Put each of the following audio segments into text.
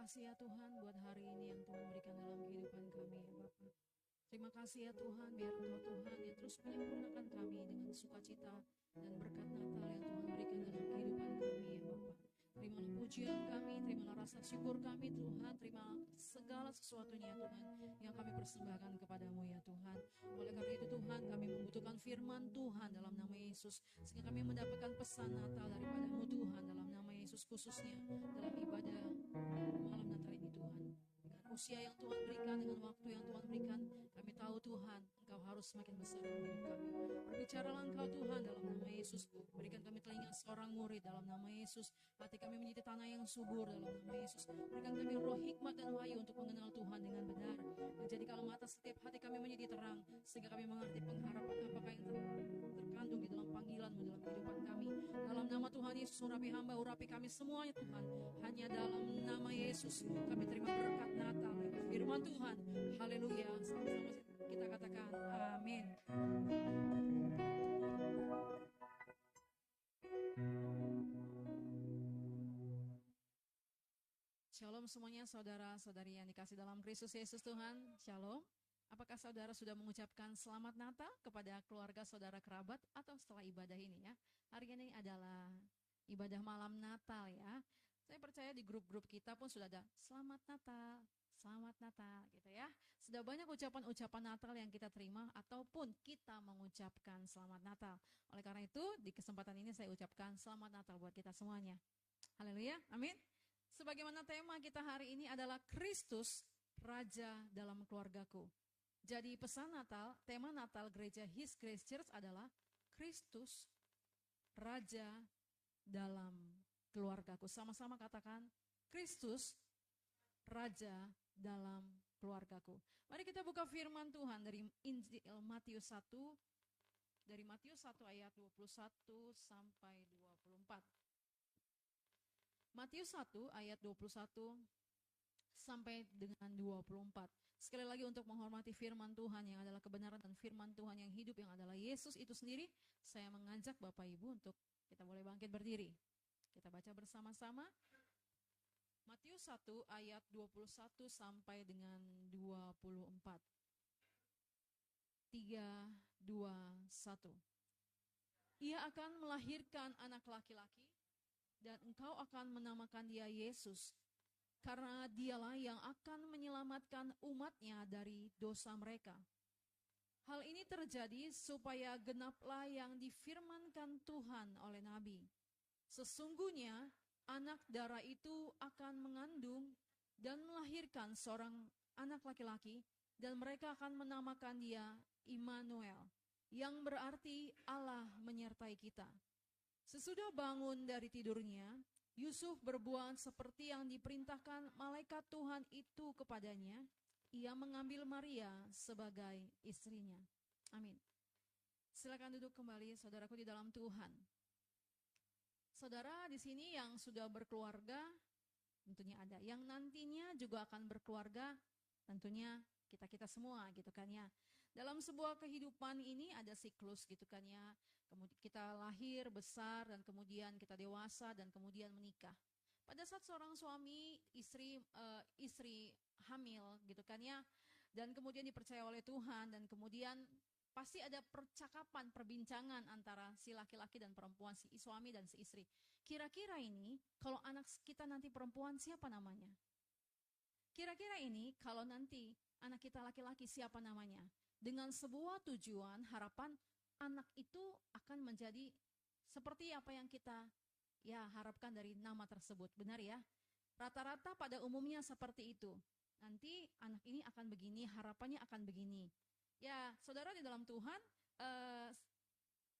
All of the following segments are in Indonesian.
kasih ya Tuhan buat hari ini yang Tuhan berikan dalam kehidupan kami ya Bapak. Terima kasih ya Tuhan, biar Engkau Tuhan yang terus menyempurnakan kami dengan sukacita dan berkat Natal yang Tuhan berikan dalam kehidupan kami ya Bapak. Terimalah pujian kami, terimalah rasa syukur kami Tuhan, terimalah segala sesuatunya Tuhan yang kami persembahkan kepadamu ya Tuhan. Oleh karena itu Tuhan, kami membutuhkan firman Tuhan dalam nama Yesus, sehingga kami mendapatkan pesan Natal daripadamu Tuhan dalam nama Yesus, khususnya dalam ibadah malam Natal ini Tuhan. Dengan usia yang Tuhan berikan, dengan waktu yang Tuhan berikan, kami tahu Tuhan, Engkau harus semakin besar dalam hidup kami. Berbicaralah Engkau Tuhan dalam nama Yesus. Berikan kami telinga seorang murid dalam nama Yesus. Hati kami menjadi tanah yang subur dalam nama Yesus. Berikan kami roh hikmat dan wahyu untuk mengenal Tuhan dengan benar. Menjadikan mata setiap hati kami menjadi terang, sehingga kami mengerti pengharapan apakah yang terkandung di dalam panggilan-Mu dalam kehidupan kami. Dalam nama Tuhan Yesus, urapi hamba, urapi kami semuanya Tuhan. Hanya dalam nama Yesus kami terima berkat Natal lewat firman Tuhan. Haleluya. Sama-sama kita katakan amin. Shalom semuanya, saudara-saudari yang dikasih dalam Kristus Yesus Tuhan. Shalom. Apakah saudara sudah mengucapkan selamat Natal kepada keluarga, saudara, kerabat, atau setelah ibadah ini ya? Hari ini adalah ibadah malam Natal ya. Saya percaya di grup-grup kita pun sudah ada selamat Natal gitu ya. Sudah banyak ucapan-ucapan Natal yang kita terima ataupun kita mengucapkan selamat Natal. Oleh karena itu, di kesempatan ini saya ucapkan selamat Natal buat kita semuanya. Haleluya, amin. Sebagaimana tema kita hari ini adalah Kristus, Raja dalam keluargaku. Jadi pesan Natal, tema Natal gereja His Grace Church adalah Kristus, Raja dalam keluargaku. Sama-sama katakan, Kristus, Raja dalam keluargaku. Mari kita buka firman Tuhan dari Injil Matius 1, dari Matius 1 ayat 21 sampai 24. Matius 1 ayat 21 sampai dengan 24. Sekali lagi untuk menghormati firman Tuhan yang adalah kebenaran dan firman Tuhan yang hidup yang adalah Yesus itu sendiri, saya mengajak Bapak Ibu untuk kita boleh bangkit berdiri. Kita baca bersama-sama. Matius 1 ayat 21 sampai dengan 24. 3, 2, 1. Ia akan melahirkan anak laki-laki, dan engkau akan menamakan dia Yesus, karena dialah yang akan menyelamatkan umatnya dari dosa mereka. Hal ini terjadi supaya genaplah yang difirmankan Tuhan oleh Nabi. Sesungguhnya anak darah itu akan mengandung dan melahirkan seorang anak laki-laki, dan mereka akan menamakan dia Immanuel, yang berarti Allah menyertai kita. Sesudah bangun dari tidurnya, Yusuf berbuat seperti yang diperintahkan malaikat Tuhan itu kepadanya. Ia mengambil Maria sebagai istrinya. Amin. Silakan duduk kembali, saudaraku di dalam Tuhan. Saudara di sini yang sudah berkeluarga, tentunya ada. Yang nantinya juga akan berkeluarga, tentunya kita semua gitu kan ya. Dalam sebuah kehidupan ini ada siklus gitu kan ya. Kemudian kita lahir, besar, dan kemudian kita dewasa, dan kemudian menikah. Pada saat seorang suami, istri hamil gitu kan ya, dan kemudian dipercaya oleh Tuhan, dan kemudian pasti ada percakapan, perbincangan antara si laki-laki dan perempuan, si suami dan si istri. Kira-kira ini, kalau anak kita nanti perempuan, siapa namanya? Kira-kira ini, kalau nanti anak kita laki-laki, siapa namanya? Dengan sebuah tujuan, harapan anak itu akan menjadi seperti apa yang kita harapkan dari nama tersebut. Benar ya? Rata-rata pada umumnya seperti itu. Nanti anak ini akan begini, harapannya akan begini. Ya, saudara di dalam Tuhan,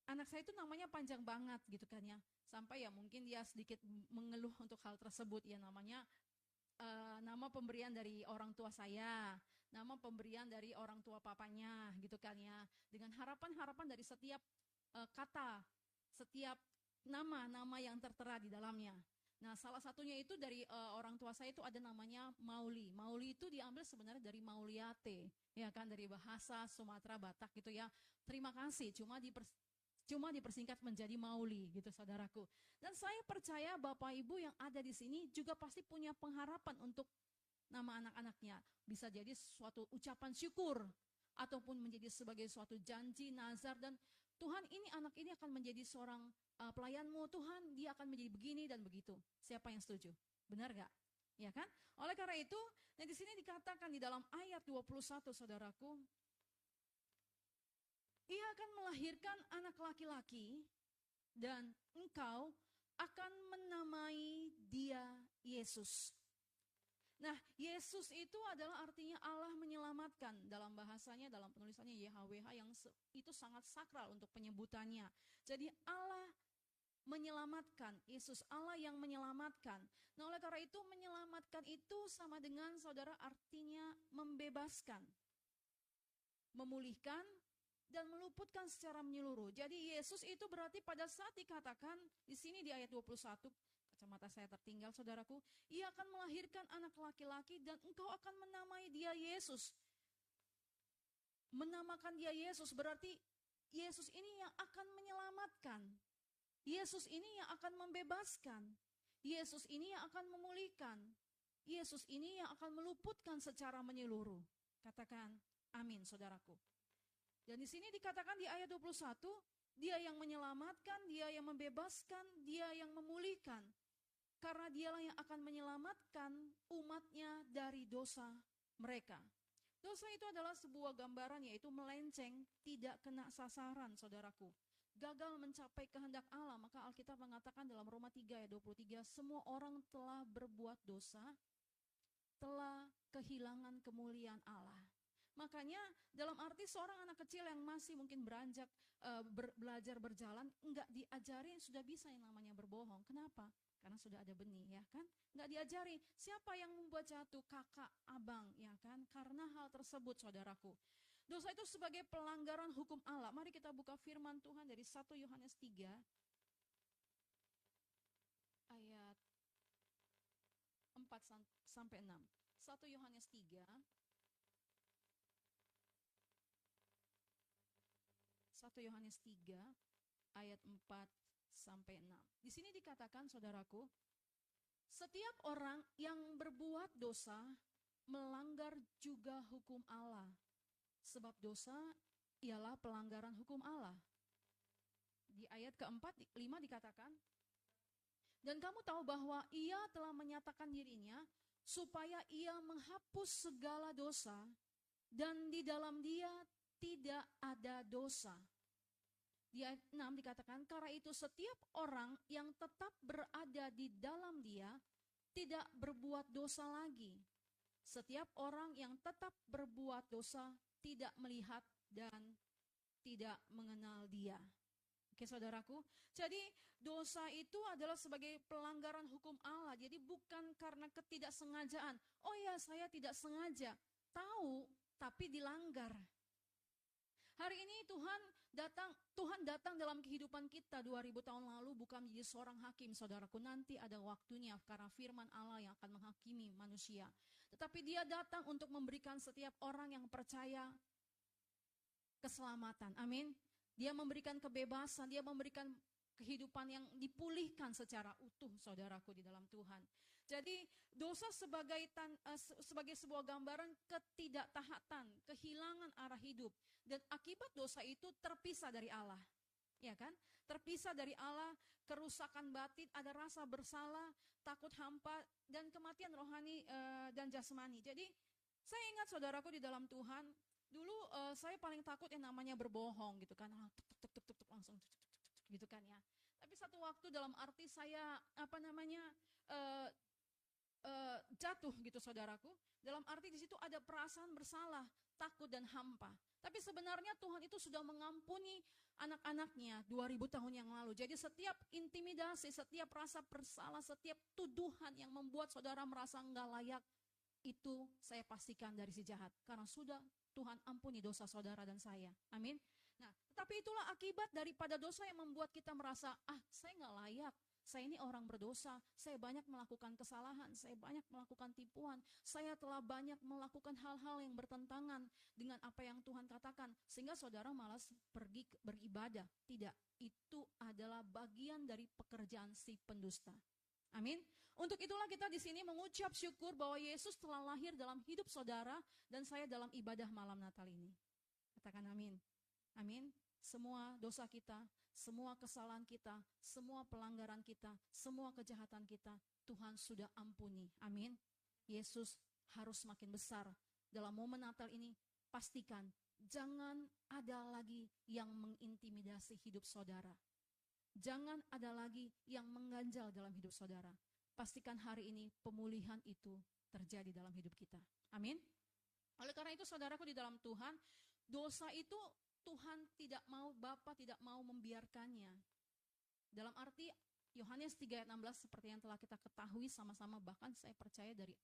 anak saya itu namanya panjang banget gitu kan ya. Sampai ya mungkin dia sedikit mengeluh untuk hal tersebut. Ya namanya nama pemberian dari orang tua saya, nama pemberian dari orang tua papanya gitu kan ya. Dengan harapan-harapan dari setiap kata, setiap nama-nama yang tertera di dalamnya. Nah, salah satunya itu dari orang tua saya itu ada namanya Mauli. Mauli itu diambil sebenarnya dari Mauliate, ya kan, dari bahasa Sumatera Batak gitu ya. Terima kasih, cuma Cuma dipersingkat menjadi Mauli gitu saudaraku. Dan saya percaya Bapak Ibu yang ada di sini juga pasti punya pengharapan untuk nama anak-anaknya. Bisa jadi suatu ucapan syukur ataupun menjadi sebagai suatu janji nazar, dan Tuhan ini anak ini akan menjadi seorang pelayanmu, Tuhan dia akan menjadi begini dan begitu. Siapa yang setuju? Benar gak? Ya kan? Oleh karena itu, nah di sini dikatakan di dalam ayat 21 saudaraku, ia akan melahirkan anak laki-laki dan engkau akan menamai dia Yesus. Nah, Yesus itu adalah artinya Allah menyelamatkan. Dalam bahasanya, dalam penulisannya YHWH yang itu sangat sakral untuk penyebutannya. Jadi Allah menyelamatkan, Yesus Allah yang menyelamatkan. Nah, oleh karena itu menyelamatkan itu sama dengan saudara artinya membebaskan, memulihkan, dan meluputkan secara menyeluruh. Jadi Yesus itu berarti pada saat dikatakan di sini di ayat 21, kacamata saya tertinggal saudaraku, ia akan melahirkan anak laki-laki dan engkau akan menamai dia Yesus. Menamakan dia Yesus berarti Yesus ini yang akan menyelamatkan. Yesus ini yang akan membebaskan. Yesus ini yang akan memulihkan. Yesus ini yang akan meluputkan secara menyeluruh. Katakan amin saudaraku. Dan di sini dikatakan di ayat 21, dia yang menyelamatkan, dia yang membebaskan, dia yang memulihkan. Karena dialah yang akan menyelamatkan umatnya dari dosa mereka. Dosa itu adalah sebuah gambaran, yaitu melenceng, tidak kena sasaran saudaraku. Gagal mencapai kehendak Allah, maka Alkitab mengatakan dalam Roma 3 ayat 23, semua orang telah berbuat dosa, telah kehilangan kemuliaan Allah. Makanya dalam arti seorang anak kecil yang masih mungkin beranjak belajar berjalan, enggak diajari sudah bisa yang namanya berbohong. Kenapa? Karena sudah ada benih, ya kan? Enggak diajari. Siapa yang membuat jatuh? Kakak, abang, ya kan? Karena hal tersebut, saudaraku. Dosa itu sebagai pelanggaran hukum Allah. Mari kita buka firman Tuhan dari 1 Yohanes 3 ayat 4 sampai 6. 1 Yohanes 3 1 Yohanes 3 ayat 4 sampai 6. Di sini dikatakan saudaraku, setiap orang yang berbuat dosa melanggar juga hukum Allah. Sebab dosa ialah pelanggaran hukum Allah. Di ayat keempat, 5 dikatakan, dan kamu tahu bahwa ia telah menyatakan dirinya supaya ia menghapus segala dosa, dan di dalam dia tidak ada dosa. Di ayat 6 dikatakan, karena itu setiap orang yang tetap berada di dalam dia tidak berbuat dosa lagi. Setiap orang yang tetap berbuat dosa tidak melihat dan tidak mengenal dia. Oke saudaraku, jadi dosa itu adalah sebagai pelanggaran hukum Allah. Jadi bukan karena ketidaksengajaan. Oh ya, saya tidak sengaja. Tahu, tapi dilanggar. Hari ini Tuhan datang dalam kehidupan kita 2000 tahun lalu bukan menjadi seorang hakim, saudaraku. Nanti ada waktunya karena firman Allah yang akan menghakimi manusia. Tetapi dia datang untuk memberikan setiap orang yang percaya keselamatan. Amin. Dia memberikan kebebasan, dia memberikan kehidupan yang dipulihkan secara utuh, saudaraku, di dalam Tuhan. Jadi dosa sebagai sebuah gambaran ketidaktaatan, kehilangan arah hidup. Dan akibat dosa itu terpisah dari Allah. Ya kan? Terpisah dari Allah, kerusakan batin, ada rasa bersalah, takut hampa, dan kematian rohani dan jasmani. Jadi saya ingat saudaraku di dalam Tuhan, dulu saya paling takut yang namanya berbohong gitu kan. Langsung gitu kan ya. Tapi satu waktu dalam arti saya jatuh gitu saudaraku. Dalam arti di situ ada perasaan bersalah, takut dan hampa. Tapi sebenarnya Tuhan itu sudah mengampuni anak-anaknya 2000 tahun yang lalu. Jadi setiap intimidasi, setiap rasa bersalah, setiap tuduhan yang membuat saudara merasa enggak layak, itu saya pastikan dari si jahat. Karena sudah Tuhan ampuni dosa saudara dan saya. Amin. Nah, tetapi itulah akibat daripada dosa yang membuat kita merasa, saya enggak layak. Saya ini orang berdosa, saya banyak melakukan kesalahan, saya banyak melakukan tipuan, saya telah banyak melakukan hal-hal yang bertentangan dengan apa yang Tuhan katakan, sehingga saudara malas pergi beribadah. Tidak, itu adalah bagian dari pekerjaan si pendusta. Amin. Untuk itulah kita di sini mengucap syukur bahwa Yesus telah lahir dalam hidup saudara dan saya dalam ibadah malam Natal ini. Katakan amin. Amin. Semua dosa kita, semua kesalahan kita, semua pelanggaran kita, semua kejahatan kita, Tuhan sudah ampuni. Amin. Yesus harus makin besar. Dalam momen Natal ini, pastikan jangan ada lagi yang mengintimidasi hidup saudara. Jangan ada lagi yang mengganjal dalam hidup saudara. Pastikan hari ini pemulihan itu terjadi dalam hidup kita. Amin. Oleh karena itu saudaraku di dalam Tuhan, dosa itu Tuhan tidak mau, Bapa tidak mau membiarkannya. Dalam arti Yohanes 3 ayat 16 seperti yang telah kita ketahui sama-sama, bahkan saya percaya dari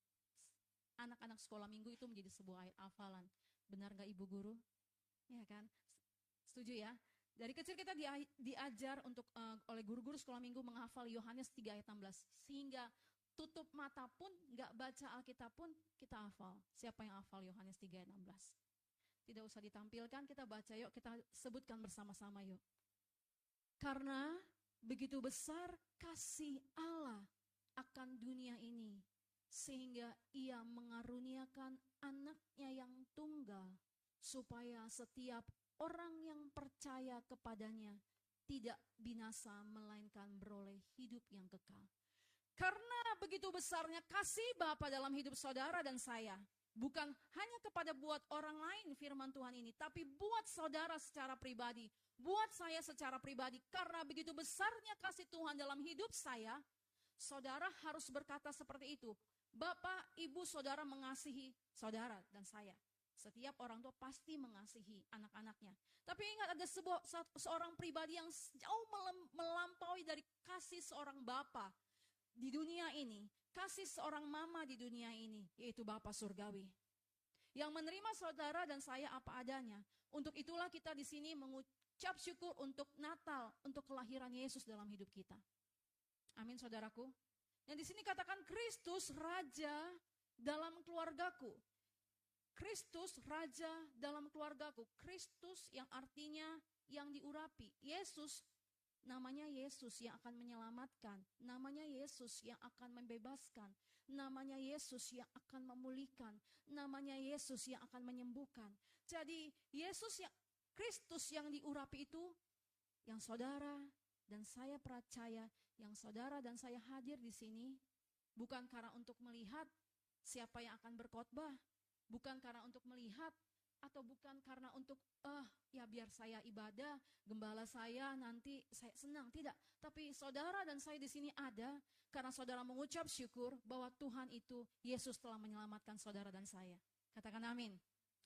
anak-anak sekolah minggu itu menjadi sebuah ayat hafalan. Benar gak Ibu Guru? Ya kan? Setuju ya? Dari kecil kita diajar untuk oleh guru-guru sekolah minggu menghafal Yohanes 3 ayat 16. Sehingga tutup mata pun, gak baca Alkitab pun kita hafal. Siapa yang hafal Yohanes 3 ayat 16? Tidak usah ditampilkan, kita baca yuk, kita sebutkan bersama-sama yuk. Karena begitu besar kasih Allah akan dunia ini, sehingga ia mengaruniakan anaknya yang tunggal, supaya setiap orang yang percaya kepadanya tidak binasa, melainkan beroleh hidup yang kekal. Karena begitu besarnya kasih Bapa dalam hidup saudara dan saya, bukan hanya kepada buat orang lain firman Tuhan ini, tapi buat saudara secara pribadi, buat saya secara pribadi. Karena begitu besarnya kasih Tuhan dalam hidup saya, saudara harus berkata seperti itu. Bapak, ibu, saudara mengasihi saudara dan saya. Setiap orang tua pasti mengasihi anak-anaknya. Tapi ingat, ada seorang pribadi yang jauh melampaui dari kasih seorang bapa di dunia ini, kasih seorang mama di dunia ini, yaitu Bapa Surgawi, yang menerima saudara dan saya apa adanya. Untuk itulah kita di sini mengucap syukur untuk Natal, untuk kelahiran Yesus dalam hidup kita. Amin, saudaraku. Yang di sini katakan Kristus Raja dalam keluargaku. Kristus Raja dalam keluargaku. Kristus yang artinya yang diurapi. Yesus, namanya Yesus yang akan menyelamatkan. Namanya Yesus yang akan membebaskan. Namanya Yesus yang akan memulihkan. Namanya Yesus yang akan menyembuhkan. Jadi Yesus yang Kristus yang diurapi itu, yang saudara dan saya percaya, yang saudara dan saya hadir di sini, bukan karena untuk melihat siapa yang akan berkhotbah, bukan karena untuk melihat, atau bukan karena untuk ya biar saya ibadah, gembala saya nanti saya senang, tidak. Tapi saudara dan saya di sini ada karena saudara mengucap syukur bahwa Tuhan itu, Yesus telah menyelamatkan saudara dan saya. Katakan amin.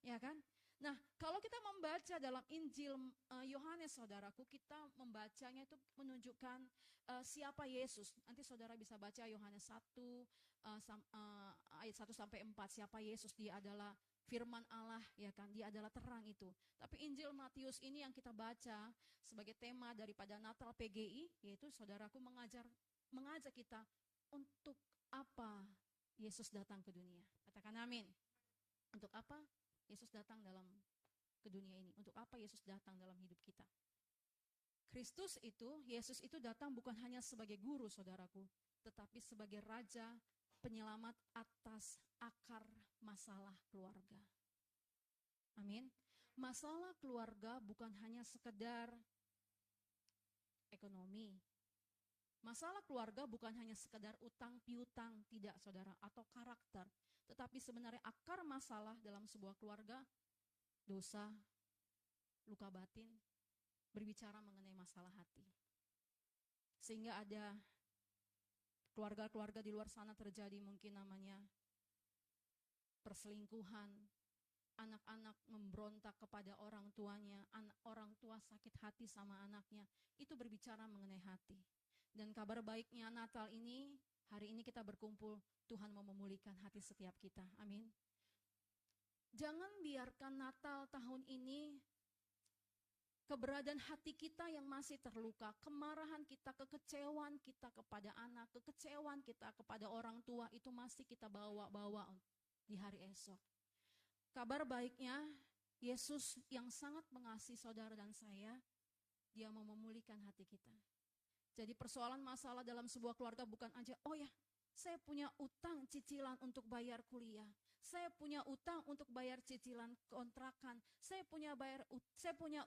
Ya kan? Nah, kalau kita membaca dalam Injil Yohanes, saudaraku, kita membacanya itu menunjukkan siapa Yesus. Nanti saudara bisa baca Yohanes 1 ayat 1 sampai 4. Siapa Yesus? Dia adalah firman Allah, ya kan? Dia adalah terang itu. Tapi Injil Matius ini yang kita baca sebagai tema daripada Natal PGI, yaitu saudaraku mengajak kita untuk apa Yesus datang ke dunia. Katakan amin. Untuk apa Yesus datang ke dunia ini? Untuk apa Yesus datang dalam hidup kita? Yesus itu datang bukan hanya sebagai guru, saudaraku, tetapi sebagai raja penyelamat atas akar masalah keluarga. Amin. Masalah keluarga bukan hanya sekedar ekonomi. Masalah keluarga bukan hanya sekedar utang piutang, tidak saudara, atau karakter. Tetapi sebenarnya akar masalah dalam sebuah keluarga, dosa, luka batin, berbicara mengenai masalah hati. Sehingga ada keluarga-keluarga di luar sana terjadi mungkin namanya perselingkuhan, anak-anak memberontak kepada orang tuanya, orang tua sakit hati sama anaknya, itu berbicara mengenai hati. Dan kabar baiknya Natal ini, hari ini kita berkumpul, Tuhan mau memulihkan hati setiap kita. Amin. Jangan biarkan Natal tahun ini keberadaan hati kita yang masih terluka, kemarahan kita, kekecewaan kita kepada anak, kekecewaan kita kepada orang tua, itu masih kita bawa-bawa di hari esok. Kabar baiknya, Yesus yang sangat mengasihi saudara dan saya, Dia mau memulihkan hati kita. Jadi persoalan masalah dalam sebuah keluarga bukan aja, oh ya, saya punya utang cicilan untuk bayar kuliah. Saya punya utang untuk bayar cicilan kontrakan. Saya punya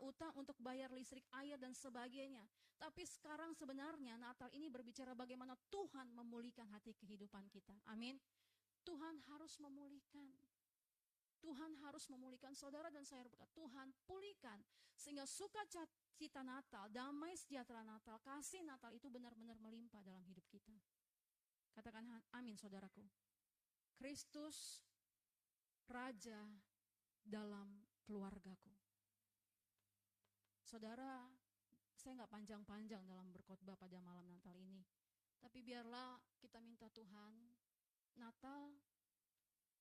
utang untuk bayar listrik, air dan sebagainya. Tapi sekarang sebenarnya Natal ini berbicara bagaimana Tuhan memulihkan hati kehidupan kita. Amin. Tuhan harus memulihkan. Tuhan harus memulihkan saudara dan saya berkata, Tuhan pulihkan. Sehingga sukacita Natal, damai sejahtera Natal, kasih Natal itu benar-benar melimpah dalam hidup kita. Katakan amin saudaraku. Kristus Raja dalam keluargaku. Saudara, saya nggak panjang-panjang dalam berkhotbah pada malam Natal ini. Tapi biarlah kita minta Tuhan, Natal,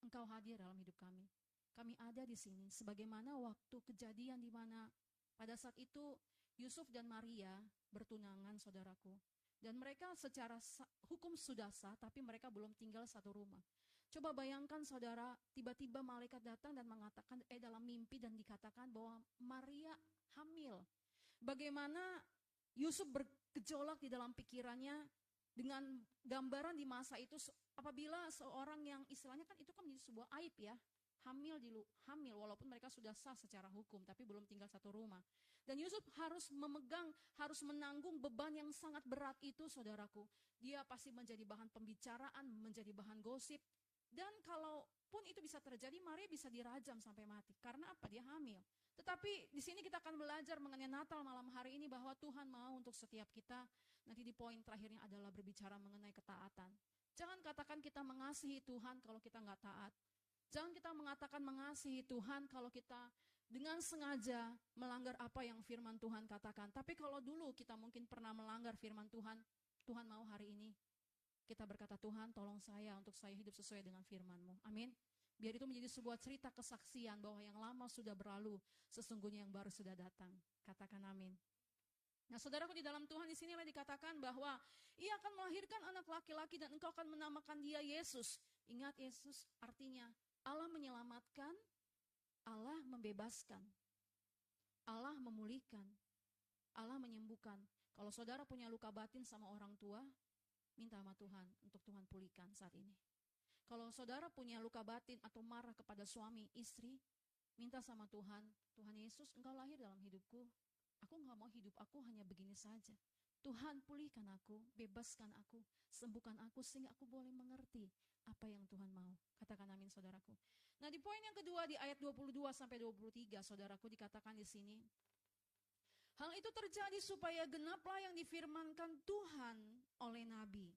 Engkau hadir dalam hidup kami. Kami ada di sini, sebagaimana waktu kejadian di mana pada saat itu Yusuf dan Maria bertunangan, saudaraku. Dan mereka secara hukum sudah sah, tapi mereka belum tinggal satu rumah. Coba bayangkan saudara, tiba-tiba malaikat datang dan mengatakan, dalam mimpi dan dikatakan bahwa Maria hamil. Bagaimana Yusuf bergejolak di dalam pikirannya dengan gambaran di masa itu, apabila seorang yang istilahnya kan itu kan menjadi sebuah aib ya, hamil walaupun mereka sudah sah secara hukum tapi belum tinggal satu rumah. Dan Yusuf harus menanggung beban yang sangat berat itu, saudaraku. Dia pasti menjadi bahan pembicaraan, menjadi bahan gosip. Dan kalaupun itu bisa terjadi, Maria bisa dirajam sampai mati. Karena apa? Dia hamil. Tetapi di sini kita akan belajar mengenai Natal malam hari ini bahwa Tuhan mau untuk setiap kita. Nanti di poin terakhirnya adalah berbicara mengenai ketaatan. Jangan katakan kita mengasihi Tuhan kalau kita nggak taat. Jangan kita mengatakan mengasihi Tuhan kalau kita dengan sengaja melanggar apa yang firman Tuhan katakan. Tapi kalau dulu kita mungkin pernah melanggar firman Tuhan, Tuhan mau hari ini kita berkata, Tuhan tolong saya untuk saya hidup sesuai dengan firman-Mu. Amin. Biar itu menjadi sebuah cerita kesaksian bahwa yang lama sudah berlalu, sesungguhnya yang baru sudah datang. Katakan amin. Nah saudaraku, di dalam Tuhan di sinilah dikatakan bahwa Ia akan melahirkan anak laki-laki dan engkau akan menamakan dia Yesus. Ingat, Yesus artinya Allah menyelamatkan, Allah membebaskan, Allah memulihkan, Allah menyembuhkan. Kalau saudara punya luka batin sama orang tua, minta sama Tuhan untuk Tuhan pulihkan saat ini. Kalau saudara punya luka batin atau marah kepada suami, istri, minta sama Tuhan, Tuhan Yesus, Engkau lahir dalam hidupku. Aku gak mau hidup aku hanya begini saja. Tuhan pulihkan aku, bebaskan aku, sembuhkan aku sehingga aku boleh mengerti apa yang Tuhan mau. Katakan amin saudaraku. Nah di poin yang kedua di ayat 22 sampai 23 saudaraku dikatakan di sini. Hal itu terjadi supaya genaplah yang difirmankan Tuhan oleh Nabi.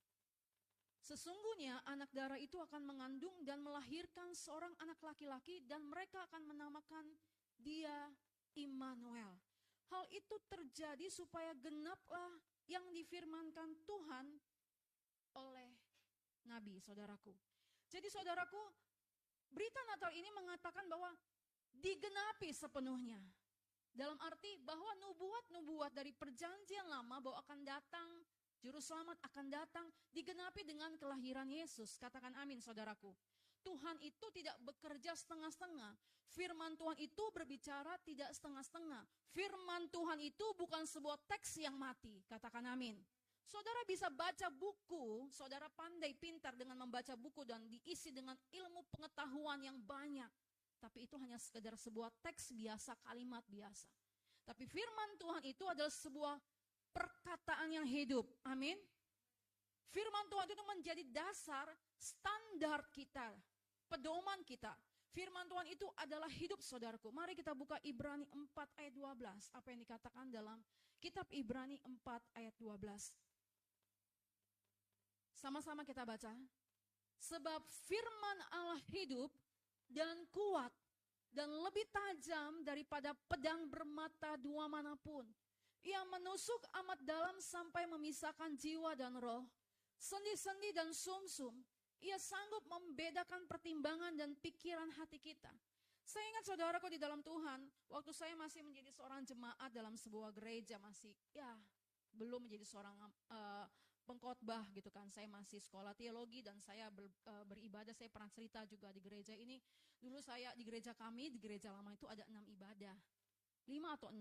Sesungguhnya anak darah itu akan mengandung dan melahirkan seorang anak laki-laki dan mereka akan menamakan dia Immanuel. Hal itu terjadi supaya genaplah yang difirmankan Tuhan oleh Nabi, saudaraku. Jadi saudaraku, berita Natal ini mengatakan bahwa digenapi sepenuhnya. Dalam arti bahwa nubuat-nubuat dari perjanjian lama bahwa akan datang, Juru Selamat akan datang, digenapi dengan kelahiran Yesus. Katakan amin saudaraku. Tuhan itu tidak bekerja setengah-setengah. Firman Tuhan itu berbicara tidak setengah-setengah. Firman Tuhan itu bukan sebuah teks yang mati. Katakan amin. Saudara bisa baca buku, saudara pandai pintar dengan membaca buku dan diisi dengan ilmu pengetahuan yang banyak. Tapi itu hanya sekedar sebuah teks biasa, kalimat biasa. Tapi firman Tuhan itu adalah sebuah perkataan yang hidup. Amin. Firman Tuhan itu menjadi dasar standar kita, pedoman kita. Firman Tuhan itu adalah hidup saudaraku. Mari kita buka Ibrani 4 ayat 12. Apa yang dikatakan dalam kitab Ibrani 4 ayat 12. Sama-sama kita baca. Sebab firman Allah hidup dan kuat dan lebih tajam daripada pedang bermata dua manapun. Ia menusuk amat dalam sampai memisahkan jiwa dan roh, sendi-sendi dan sumsum. Ia sanggup membedakan pertimbangan dan pikiran hati kita. Saya ingat saudaraku di dalam Tuhan, waktu saya masih menjadi seorang jemaat dalam sebuah gereja, masih belum menjadi seorang pengkhotbah gitu kan. Saya masih sekolah teologi dan saya beribadah. Saya pernah cerita juga di gereja ini. Dulu saya di gereja kami, di gereja lama itu ada 6 ibadah. 5 atau 6.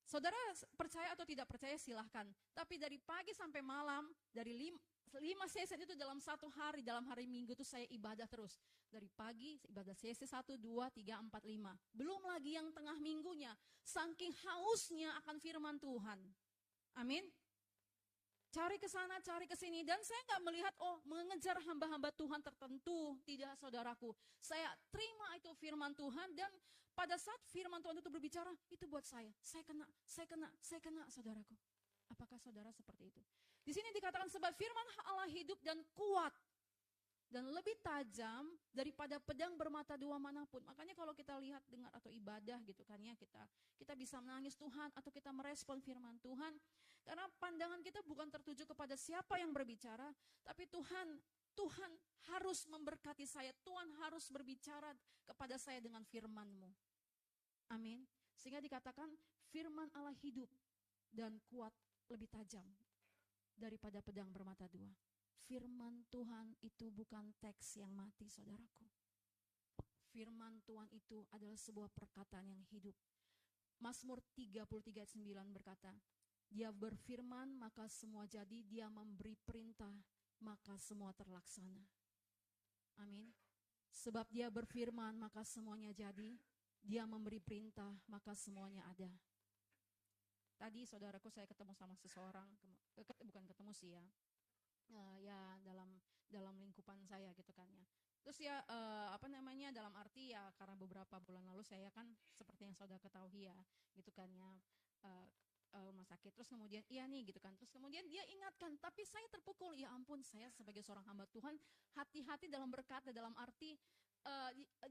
Saudara percaya atau tidak percaya silahkan. Tapi dari pagi sampai malam, dari 5 sesi itu dalam satu hari, dalam hari Minggu itu saya ibadah terus. Dari pagi ibadah sesi 1, 2, 3, 4, 5. Belum lagi yang tengah minggunya. Saking hausnya akan firman Tuhan. Amin. Cari ke sana, cari ke sini. Dan saya nggak melihat, mengejar hamba-hamba Tuhan tertentu. Tidak, saudaraku. Saya terima itu firman Tuhan. Dan pada saat firman Tuhan itu berbicara, itu buat saya. Saya kena, saudaraku. Apakah saudara seperti itu? Di sini dikatakan sebab firman Allah hidup dan kuat. Dan lebih tajam daripada pedang bermata dua manapun. Makanya kalau kita lihat, dengar atau ibadah gitu kan ya, kita bisa menangis Tuhan atau kita merespon firman Tuhan. Karena pandangan kita bukan tertuju kepada siapa yang berbicara, tapi Tuhan harus memberkati saya. Tuhan harus berbicara kepada saya dengan firman-Mu. Amin. Sehingga dikatakan firman Allah hidup dan kuat, lebih tajam daripada pedang bermata dua. Firman Tuhan itu bukan teks yang mati, saudaraku. Firman Tuhan itu adalah sebuah perkataan yang hidup. Mazmur 33 ayat 9 berkata, Dia berfirman maka semua jadi, Dia memberi perintah maka semua terlaksana. Amin. Sebab Dia berfirman maka semuanya jadi, Dia memberi perintah maka semuanya ada. Tadi saudaraku saya ketemu sama seseorang, bukan ketemu sih ya, dalam lingkupan saya gitu kan ya. Terus ya dalam arti ya karena beberapa bulan lalu saya kan seperti yang saudara ketahui ya gitu kan ya, rumah sakit. Terus kemudian iya nih gitu kan. Terus kemudian dia ingatkan, tapi saya terpukul. Ya ampun, saya sebagai seorang hamba Tuhan hati-hati dalam berkata, dalam arti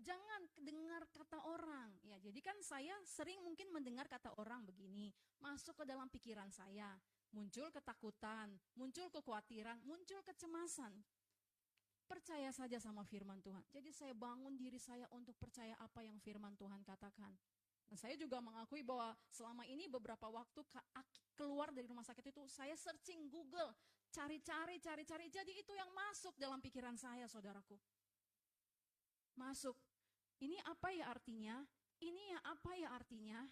jangan dengar kata orang. Ya, jadi kan saya sering mungkin mendengar kata orang begini, masuk ke dalam pikiran saya, muncul ketakutan, muncul kekhawatiran, muncul kecemasan. Percaya saja sama firman Tuhan. Jadi saya bangun diri saya untuk percaya apa yang firman Tuhan katakan. Dan saya juga mengakui bahwa selama ini beberapa waktu keluar dari rumah sakit itu saya searching Google, cari-cari. Jadi itu yang masuk dalam pikiran saya, saudaraku. Masuk. Ini apa ya artinya? Ini ya apa ya artinya?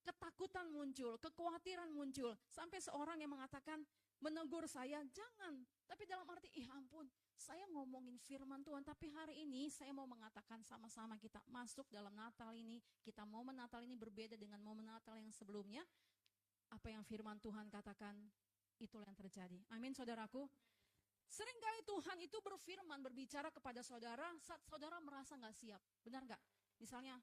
Ketakutan muncul, kekhawatiran muncul. Sampai seorang yang mengatakan, menegur saya, jangan. Tapi dalam arti, ampun, saya ngomongin firman Tuhan. Tapi hari ini saya mau mengatakan sama-sama kita masuk dalam Natal ini. Kita momen Natal ini berbeda dengan momen Natal yang sebelumnya. Apa yang firman Tuhan katakan, itulah yang terjadi. Amin, saudaraku. Seringkali Tuhan itu berfirman, berbicara kepada saudara saat saudara merasa gak siap. Benar gak? Misalnya,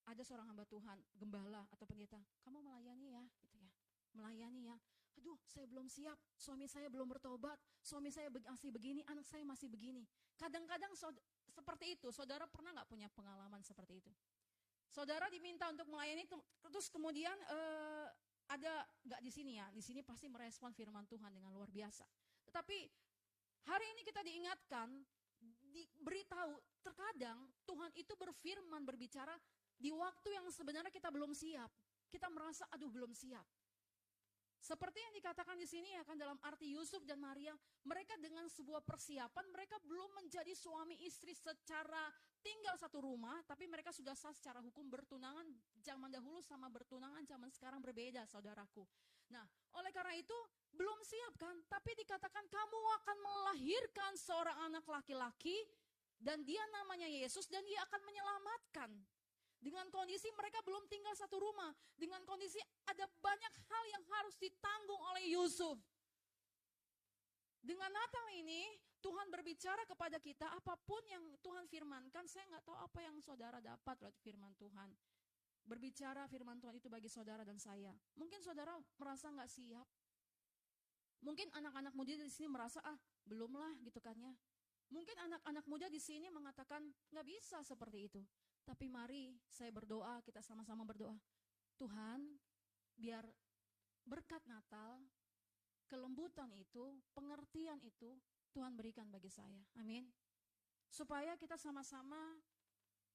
ada seorang hamba Tuhan, gembala atau pendeta, kamu melayani ya, gitu ya. Melayani ya. Aduh, saya belum siap, suami saya belum bertobat, suami saya masih begini, anak saya masih begini. Kadang-kadang seperti itu, saudara pernah gak punya pengalaman seperti itu? Saudara diminta untuk melayani, terus kemudian ada gak di sini ya, di sini pasti merespon firman Tuhan dengan luar biasa. Tetapi hari ini kita diingatkan, diberitahu, terkadang Tuhan itu berfirman, berbicara di waktu yang sebenarnya kita belum siap. Kita merasa, aduh belum siap. Seperti yang dikatakan di sini ya kan, dalam arti Yusuf dan Maria, mereka dengan sebuah persiapan, mereka belum menjadi suami istri secara tinggal satu rumah, tapi mereka sudah sah secara hukum bertunangan zaman dahulu sama bertunangan zaman sekarang berbeda, saudaraku. Nah, oleh karena itu belum siap kan, tapi dikatakan kamu akan melahirkan seorang anak laki-laki dan dia namanya Yesus dan dia akan menyelamatkan. Dengan kondisi mereka belum tinggal satu rumah, dengan kondisi ada banyak hal yang harus ditanggung oleh Yusuf. Dengan Natal ini Tuhan berbicara kepada kita, apapun yang Tuhan firmankan, saya nggak tahu apa yang saudara dapat lewat firman Tuhan. Berbicara firman Tuhan itu bagi saudara dan saya. Mungkin saudara merasa nggak siap. Mungkin anak-anak muda di sini merasa belumlah gitu kan ya. Mungkin anak-anak muda di sini mengatakan nggak bisa seperti itu. Tapi mari saya berdoa, kita sama-sama berdoa. Tuhan, biar berkat Natal, kelembutan itu, pengertian itu Tuhan berikan bagi saya. Amin. Supaya kita sama-sama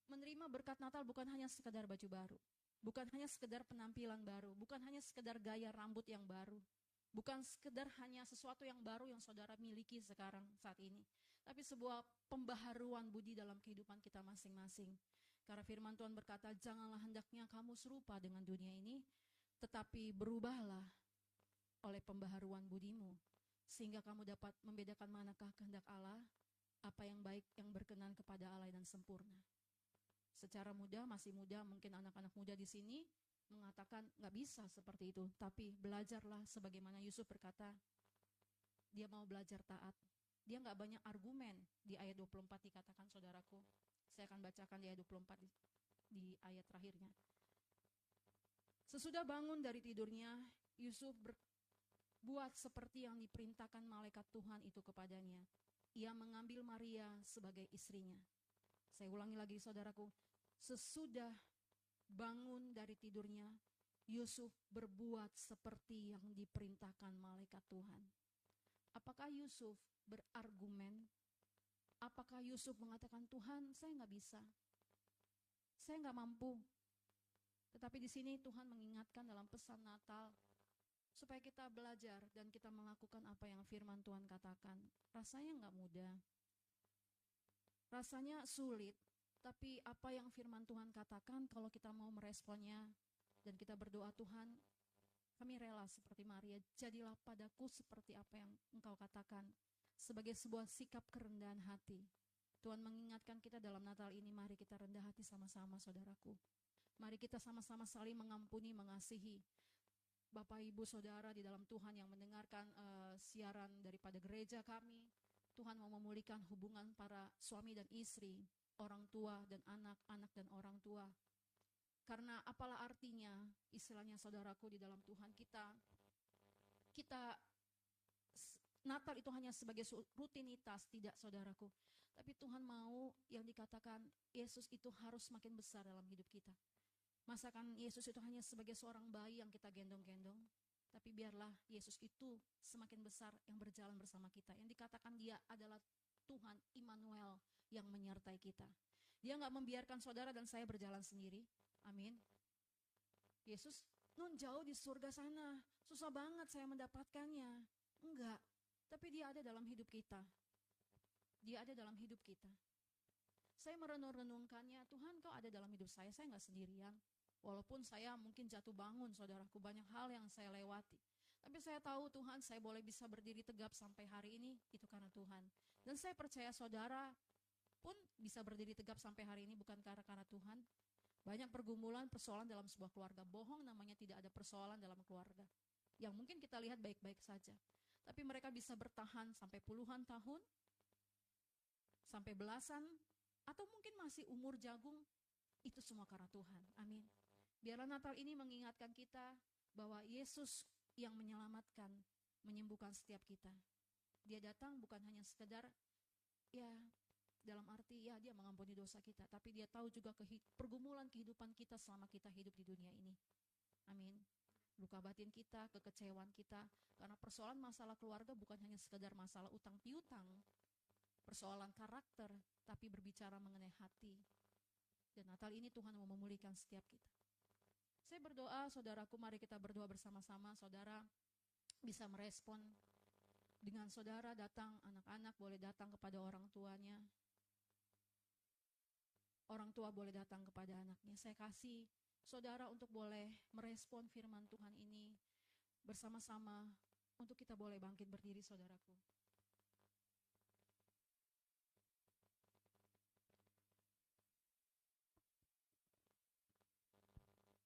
menerima berkat Natal bukan hanya sekedar baju baru, bukan hanya sekedar penampilan baru, bukan hanya sekedar gaya rambut yang baru, bukan sekedar hanya sesuatu yang baru yang saudara miliki sekarang saat ini, tapi sebuah pembaharuan budi dalam kehidupan kita masing-masing. Karena firman Tuhan berkata, janganlah hendaknya kamu serupa dengan dunia ini, tetapi berubahlah oleh pembaharuan budimu, sehingga kamu dapat membedakan manakah kehendak Allah, apa yang baik, yang berkenan kepada Allah dan sempurna. Secara mudah, masih muda, mungkin anak-anak muda di sini mengatakan nggak bisa seperti itu, tapi belajarlah sebagaimana Yusuf berkata, dia mau belajar taat. Dia nggak banyak argumen. Di ayat 24 dikatakan, saudaraku, saya akan bacakan di ayat 24 di ayat terakhirnya. Sesudah bangun dari tidurnya, Yusuf berbuat seperti yang diperintahkan malaikat Tuhan itu kepadanya. Ia mengambil Maria sebagai istrinya. Saya ulangi lagi, saudaraku. Sesudah bangun dari tidurnya, Yusuf berbuat seperti yang diperintahkan malaikat Tuhan. Apakah Yusuf berargumen? Apakah Yusuf mengatakan, Tuhan, saya nggak bisa, saya nggak mampu? Tetapi di sini Tuhan mengingatkan dalam pesan Natal, supaya kita belajar dan kita melakukan apa yang firman Tuhan katakan. Rasanya nggak mudah, rasanya sulit, tapi apa yang firman Tuhan katakan, kalau kita mau meresponnya dan kita berdoa, Tuhan, kami rela seperti Maria, jadilah padaku seperti apa yang Engkau katakan, sebagai sebuah sikap kerendahan hati. Tuhan mengingatkan kita dalam Natal ini, mari kita rendah hati sama-sama, saudaraku. Mari kita sama-sama saling mengampuni, mengasihi. Bapak, Ibu, Saudara di dalam Tuhan yang mendengarkan siaran daripada gereja kami, Tuhan mau memulihkan hubungan para suami dan istri, orang tua dan anak, anak dan orang tua. Karena apalah artinya, istilahnya saudaraku di dalam Tuhan, kita Natal itu hanya sebagai rutinitas, tidak saudaraku. Tapi Tuhan mau yang dikatakan Yesus itu harus semakin besar dalam hidup kita. Masakan Yesus itu hanya sebagai seorang bayi yang kita gendong-gendong, tapi biarlah Yesus itu semakin besar yang berjalan bersama kita. Yang dikatakan dia adalah Tuhan Immanuel yang menyertai kita. Dia nggak membiarkan saudara dan saya berjalan sendiri. Amin. Yesus nun jauh di surga sana, susah banget saya mendapatkannya. Enggak, tapi dia ada dalam hidup kita. Dia ada dalam hidup kita. Saya merenung-renungkannya, Tuhan kau ada dalam hidup saya nggak sendirian. Walaupun saya mungkin jatuh bangun, saudaraku, banyak hal yang saya lewati. Tapi saya tahu Tuhan, saya boleh bisa berdiri tegap sampai hari ini, itu karena Tuhan. Dan saya percaya saudara pun bisa berdiri tegap sampai hari ini bukan karena Tuhan. Banyak pergumulan, persoalan dalam sebuah keluarga. Bohong namanya tidak ada persoalan dalam keluarga. Yang mungkin kita lihat baik-baik saja. Tapi mereka bisa bertahan sampai puluhan tahun, sampai belasan, atau mungkin masih umur jagung. Itu semua karena Tuhan. Amin. Biarlah Natal ini mengingatkan kita bahwa Yesus yang menyelamatkan, menyembuhkan setiap kita. Dia datang bukan hanya sekedar, ya dalam arti ya dia mengampuni dosa kita, tapi dia tahu juga pergumulan kehidupan kita selama kita hidup di dunia ini. Amin. Luka batin kita, kekecewaan kita, karena persoalan masalah keluarga bukan hanya sekedar masalah utang piutang, persoalan karakter, tapi berbicara mengenai hati. Dan Natal ini Tuhan mau memulihkan setiap kita. Saya berdoa, saudaraku, mari kita berdoa bersama-sama. Saudara bisa merespon dengan saudara datang, anak-anak boleh datang kepada orang tuanya. Orang tua boleh datang kepada anaknya. Saya kasih saudara untuk boleh merespon firman Tuhan ini bersama-sama, untuk kita boleh bangkit berdiri, saudaraku.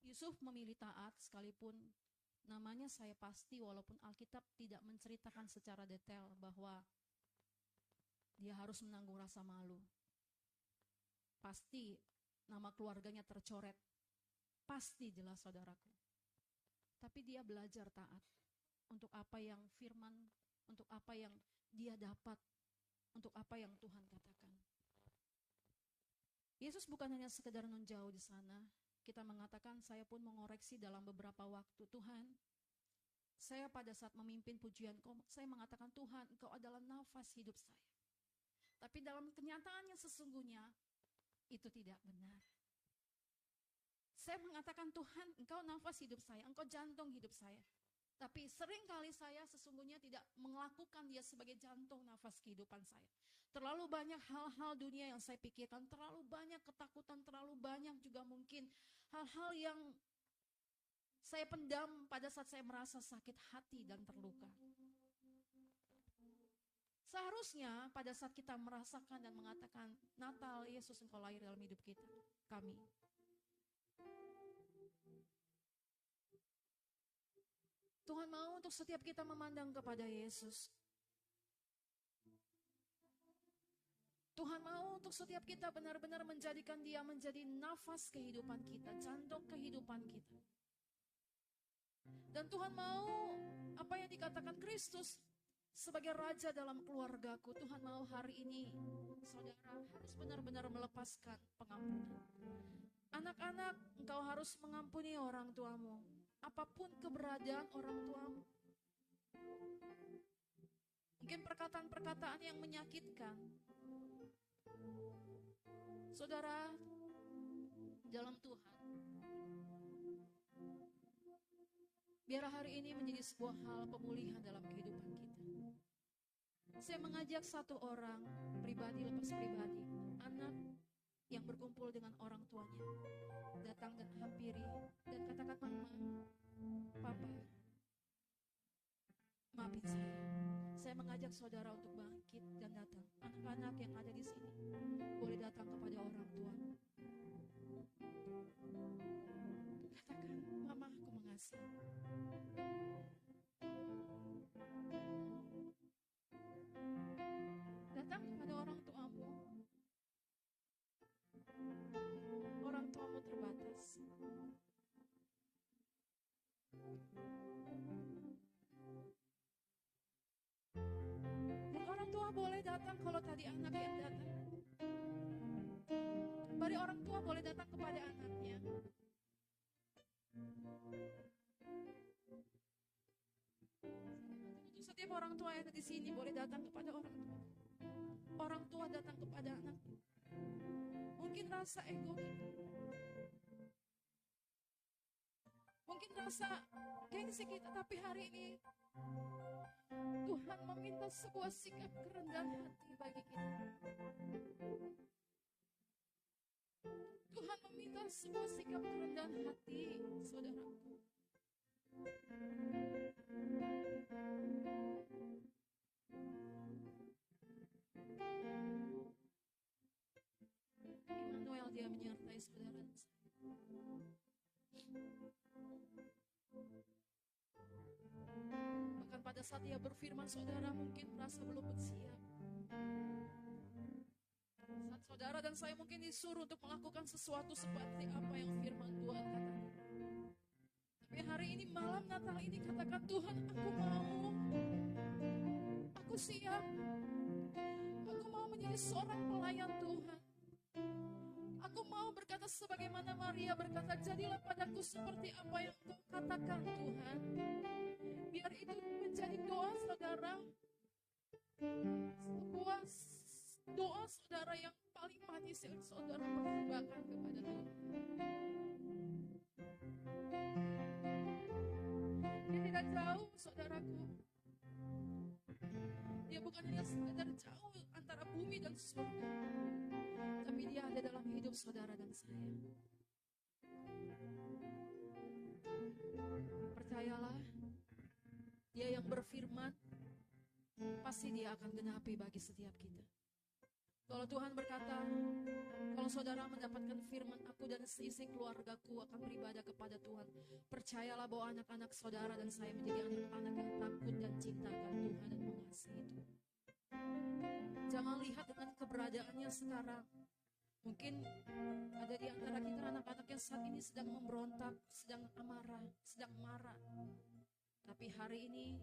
Yusuf memilih taat sekalipun namanya saya pasti, walaupun Alkitab tidak menceritakan secara detail bahwa dia harus menanggung rasa malu. Pasti nama keluarganya tercoret. Pasti jelas, saudaraku. Tapi dia belajar taat untuk apa yang firman, untuk apa yang dia dapat, untuk apa yang Tuhan katakan. Yesus bukan hanya sekedar menjauh di sana. Kita mengatakan, saya pun mengoreksi dalam beberapa waktu, Tuhan, saya pada saat memimpin pujian Kau, saya mengatakan, Tuhan, Engkau adalah nafas hidup saya. Tapi dalam kenyataannya sesungguhnya, Itu tidak benar. Saya mengatakan, Tuhan, Engkau nafas hidup saya, Engkau jantung hidup saya. Tapi seringkali saya sesungguhnya tidak melakukan dia sebagai jantung nafas kehidupan saya. Terlalu banyak hal-hal dunia yang saya pikirkan, terlalu banyak ketakutan, terlalu banyak juga mungkin hal-hal yang saya pendam pada saat saya merasa sakit hati dan terluka. Seharusnya pada saat kita merasakan dan mengatakan, Natal, Yesus Engkau lahir dalam hidup kita, kami. Tuhan mau untuk setiap kita memandang kepada Yesus. Tuhan mau untuk setiap kita benar-benar menjadikan dia menjadi nafas kehidupan kita, jantung kehidupan kita. Dan Tuhan mau apa yang dikatakan Kristus sebagai raja dalam keluargaku. Tuhan mau hari ini saudara harus benar-benar melepaskan pengampunan. Anak-anak, engkau harus mengampuni orang tuamu, apapun keberadaan orang tuamu. Mungkin perkataan-perkataan yang menyakitkan. Saudara, dalam Tuhan, biar hari ini menjadi sebuah hal pemulihan dalam kehidupan kita. Saya mengajak satu orang, pribadi lepas pribadi, anak yang berkumpul dengan orang tuanya, datang dan hampiri dan katakan, Mama, Papa, maafin saya. Saya mengajak saudara untuk bangkit dan datang. Anak-anak yang ada di sini boleh datang kepada orang tua. Katakan, Mama, aku mengasihi. Datang kepada orang tuamu. Orang tuamu terbatas. Dan orang tua boleh datang kalau tadi anak yang datang. Kembali orang tua boleh datang kepada anaknya. Untuk setiap orang tua yang ada di sini boleh datang kepada orang tua. Orang tua datang kepada anaknya. Mungkin rasa ego kita. Mungkin rasa gengsi kita, tapi hari ini Tuhan meminta sebuah sikap kerendahan hati bagi kita. Tuhan meminta sebuah sikap kerendahan hati, saudaraku. Immanuel, dia menyertai saudara dan saya. Bahkan pada saat dia berfirman, saudara mungkin merasa belum bersiap. Saat saudara dan saya mungkin disuruh untuk melakukan sesuatu seperti apa yang firman Tuhan katakan. Tapi hari ini, malam Natal ini, katakan, Tuhan, aku mau. Aku siap. Aku mau menjadi seorang pelayan Tuhan. Aku mau berkata sebagaimana Maria berkata, jadilah padaku seperti apa yang Kau katakan, Tuhan. Biar itu menjadi doa saudara. Sebuah doa saudara yang paling manis yang saudara persembahkan kepada Tuhan. Dia tidak jauh, saudaraku. Dia bukan hanya sekedar jauh antara bumi dan surga, tapi dia ada dalam hidup saudara dan saya. Percayalah, dia yang berfirman, pasti dia akan genapi bagi setiap kita. Kalau Tuhan berkata, kalau saudara mendapatkan firman, aku dan seisi keluargaku akan beribadah kepada Tuhan, percayalah bahwa anak-anak saudara dan saya menjadi anak-anak yang takut dan cintakan Tuhan dan mengasihi Tuhan. Jangan lihat dengan keberadaannya sekarang. Mungkin ada di antara kita anak-anak yang saat ini sedang memberontak, sedang amarah, sedang marah. Tapi hari ini,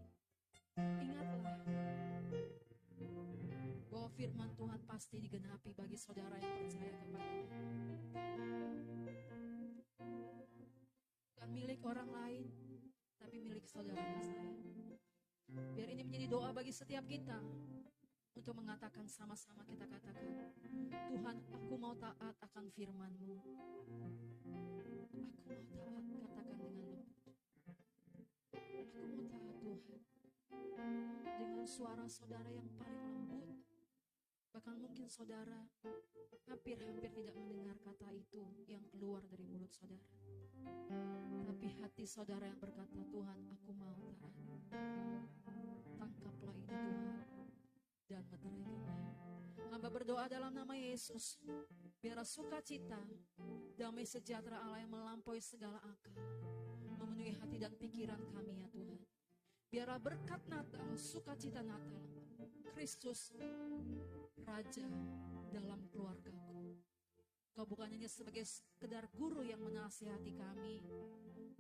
ingatlah bahwa firman Tuhan pasti digenapi bagi saudara yang percaya kepada-Nya. Bukan milik orang lain, tapi milik saudara dan saya. Biar ini menjadi doa bagi setiap kita untuk mengatakan sama-sama kita katakan, Tuhan, aku mau taat akan firman-Mu. Aku mau taat, katakan dengan lembut. Aku mau taat Tuhan. Dengan suara saudara yang paling lembut. Bahkan mungkin saudara hampir-hampir tidak mendengar kata itu yang keluar dari mulut saudara. Tapi hati saudara yang berkata, Tuhan, aku mau taat. Tangkaplah ini Tuhan dan meteraikanlah. Hamba berdoa dalam nama Yesus, biar sukacita, damai sejahtera Allah yang melampaui segala akal memenuhi hati dan pikiran kami ya Tuhan. Biarlah berkat Natal, sukacita Natal, Kristus Raja dalam keluargaku. Kau bukan hanya sebagai sekedar guru yang menasihati kami,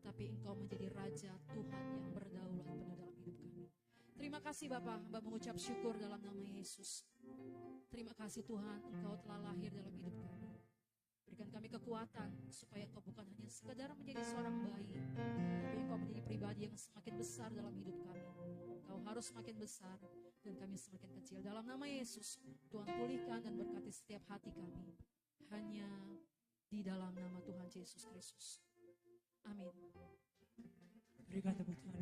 tapi Engkau menjadi Raja Tuhan yang berdaulat penuh dalam hidup kami. Terima kasih Bapa, hamba mengucap syukur dalam nama Yesus. Terima kasih Tuhan, Engkau telah lahir dalam hidup kami. Berikan kami kekuatan supaya Engkau bukan hanya sekedar menjadi seorang bayi, tapi Engkau menjadi pribadi yang semakin besar dalam hidup kami. Engkau harus semakin besar dan kami semakin kecil. Dalam nama Yesus, Tuhan pulihkan dan berkati setiap hati kami. Hanya di dalam nama Tuhan Yesus Kristus. Amin. Berikan tepuk tangan.